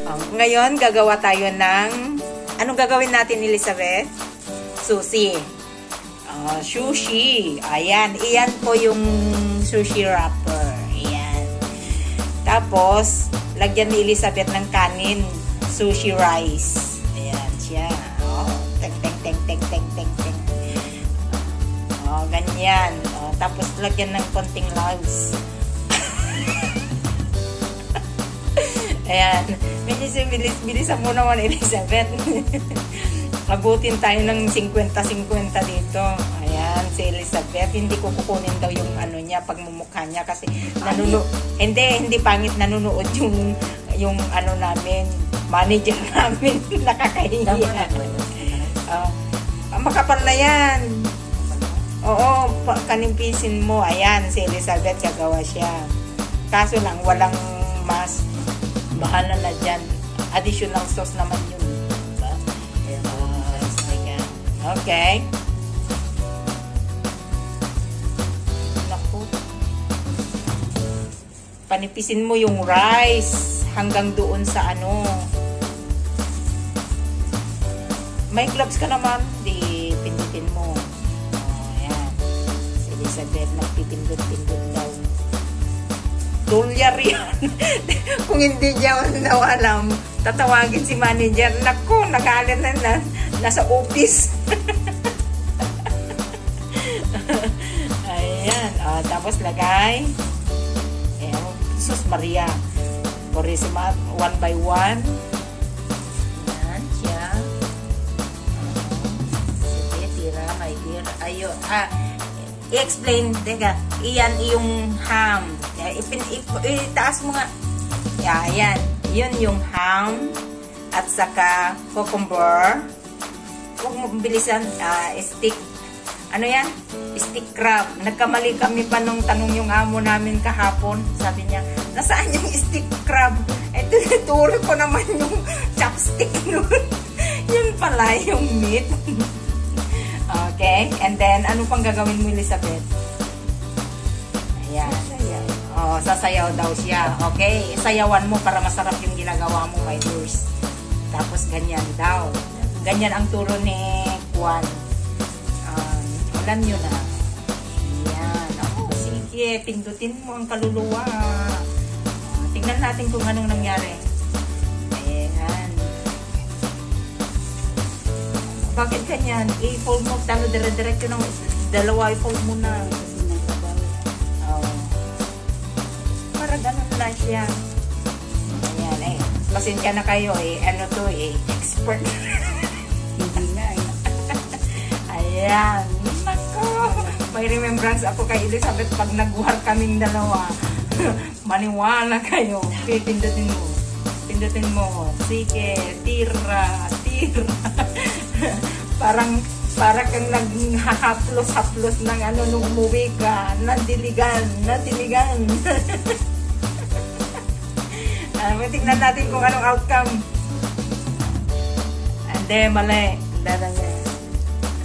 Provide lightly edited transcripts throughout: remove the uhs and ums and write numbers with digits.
Ngayon, gagawa tayo ng... Anong gagawin natin, Elizabeth? Sushi. Sushi. Ayan. Iyan po yung sushi wrapper. Ayan. Tapos, lagyan ni Elizabeth ng kanin. Sushi rice. Ayan siya. Teng, teng, teng, teng, teng, teng, teng. Ganyan. Tapos, lagyan ng konting logs. Ayan. Bilisan mo naman, Elizabeth. Abutin tayo ng 50-50 dito. Ayan, si Elizabeth. Hindi ko kukunin daw yung ano niya, pagmumukha niya. Kasi hindi pangit, nanunood yung ano namin, manager namin. Nakakahiya. Makapal na yan. Oo, kanimpisin mo. Ayan, si Elizabeth, gagawa siya. Kaso lang, walang mas. Bahala na dyan. Additional sauce naman yun. Diba? Okay. Naku. Panipisin mo yung rice hanggang doon sa ano. May gloves ka naman. Di pindutin mo. Ayan. Si Elizabeth nagpipindot-pindot daw. Dolyar yan. Kung hindi niya daw alam, tatawagin si manager. Naku, nagalit na nasa office. Ayan. Tapos lagay. Ayan. Sus Maria. Purisima, 1 by 1. Ayan siya. Sige, tira, my dear. Ayun. I-explain. Teka. Iyan yung ham. Itaas mo nga. Ayan. Yun yung ham. At saka cucumber. Huwag mo bilisan. Stick. Ano yan? Stick crab. Nagkamali kami pa nung tanong yung amo namin kahapon. Sabi niya, nasaan yung stick crab? Tinuturo ko naman yung chopstick nun. Yun pala yung meat. Okay. And then, ano pang gagawin mo, Elizabeth? Ayan. Sasayaw daw siya. Okay. Sayawan mo para masarap yung ginagawa mo, my dears. Tapos, ganyan daw. Ganyan ang turo ni Juan. Alam nyo na. Ayan. Sige. Pindutin mo ang kaluluwa. Tingnan natin kung anong nangyari. Ayan. Bakit ganyan? I-fold mo. Dire-diretso ng dalawa. I-fold mo na. Para ganun lang siya. Ayan pasensya na kayo ano to expert. Hindi na Ayan. Nako. May remembrance ako kay Elizabeth pag naguhar kaming dalawa. Maniwala kayo. Okay, pindutin mo. Pindutin mo. Sige. Tira. Para kang naghahaplos-haplos ng ano nung umuwi ka. Nadiligan. Tingnan natin kung anong outcome. Hindi, mali.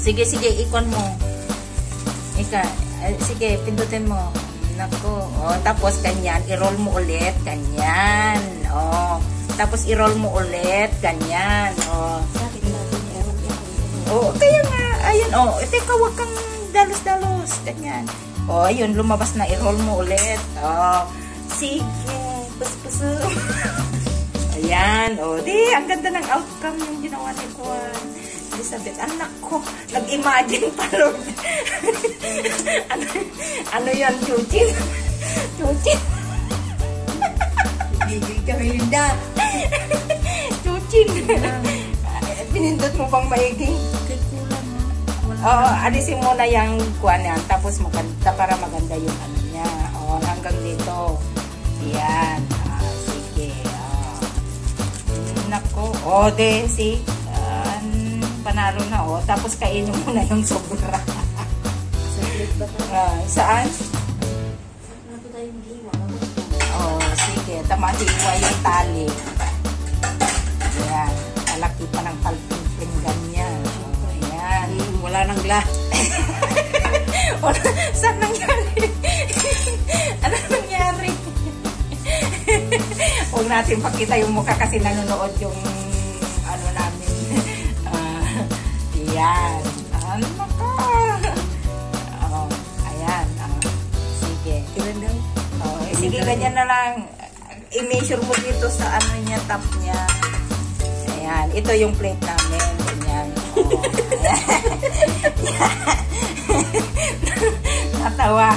Sige, ikon mo. Sige, pindutin mo. Nako. Tapos ganyan. I-roll mo ulit. Ganyan. Tapos i-roll mo ulit. Ganyan. Kaya nga. Ayun. Teka, wag kang dalos-dalos. Ganyan. Ayun. Lumabas na. I-roll mo ulit. Sige. Puso. Ayan. Ang ganda ng outcome yung ginawa ni Juan. Elizabeth, anak ko. Nag-imagine pa, Lord. ano yan, chuchin? Gigil ka, Melinda. Chuchin. Pinindot mo bang maigi? Alisin mo na yung Juan yan. Tapos maganda para maganda yung ano niya. Hanggang dito. Yan. Sige. Nako. See? Panalo na, Tapos kainin mo na yung sobra. Saan? Sige. Tamahiwa yung tali. Yan. Malaki pa ng palping ganyan. Ayan. Wala nang glass. Saan nangyari? Ano nangyari? Huwag natin pakita yung mukha kasi nanonood yung ano namin. Yan. Ano ka? Oh, ayan. Sige. Ilan daw? Oh, sige, ganyan na lang. I-measure mo dito sa ano niya, top niya. Ayan. Ito yung plate namin. Ganyan. Oh, natawa.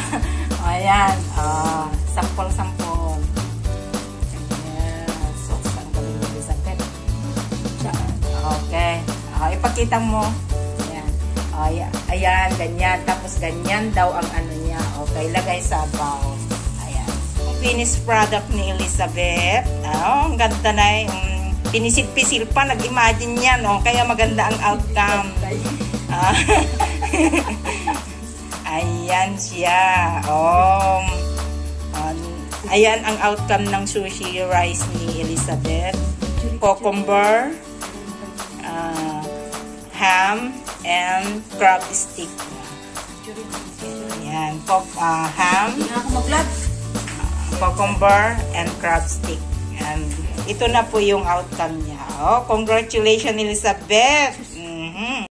Oh, ayan. Oh, sampol-sampol. Ayan. So, saan kami mag-isagkat? Okay. Ipakita mo. Ayan. Ayan, ganyan. Tapos ganyan daw ang ano niya. Okay, lagay sa bowl. Ayan. Finished product ni Elizabeth. Ang ganda na eh. Pinisil-pisil pa. Nag-imagine yan. Kaya maganda ang outcome. Ayan siya. Ayan ang outcome ng sushi rice ni Elizabeth. Cucumber, ham, and crab stick. Ayan. Ham, cucumber, and crab stick. And ito na po yung outcome niya. Congratulations, Elizabeth!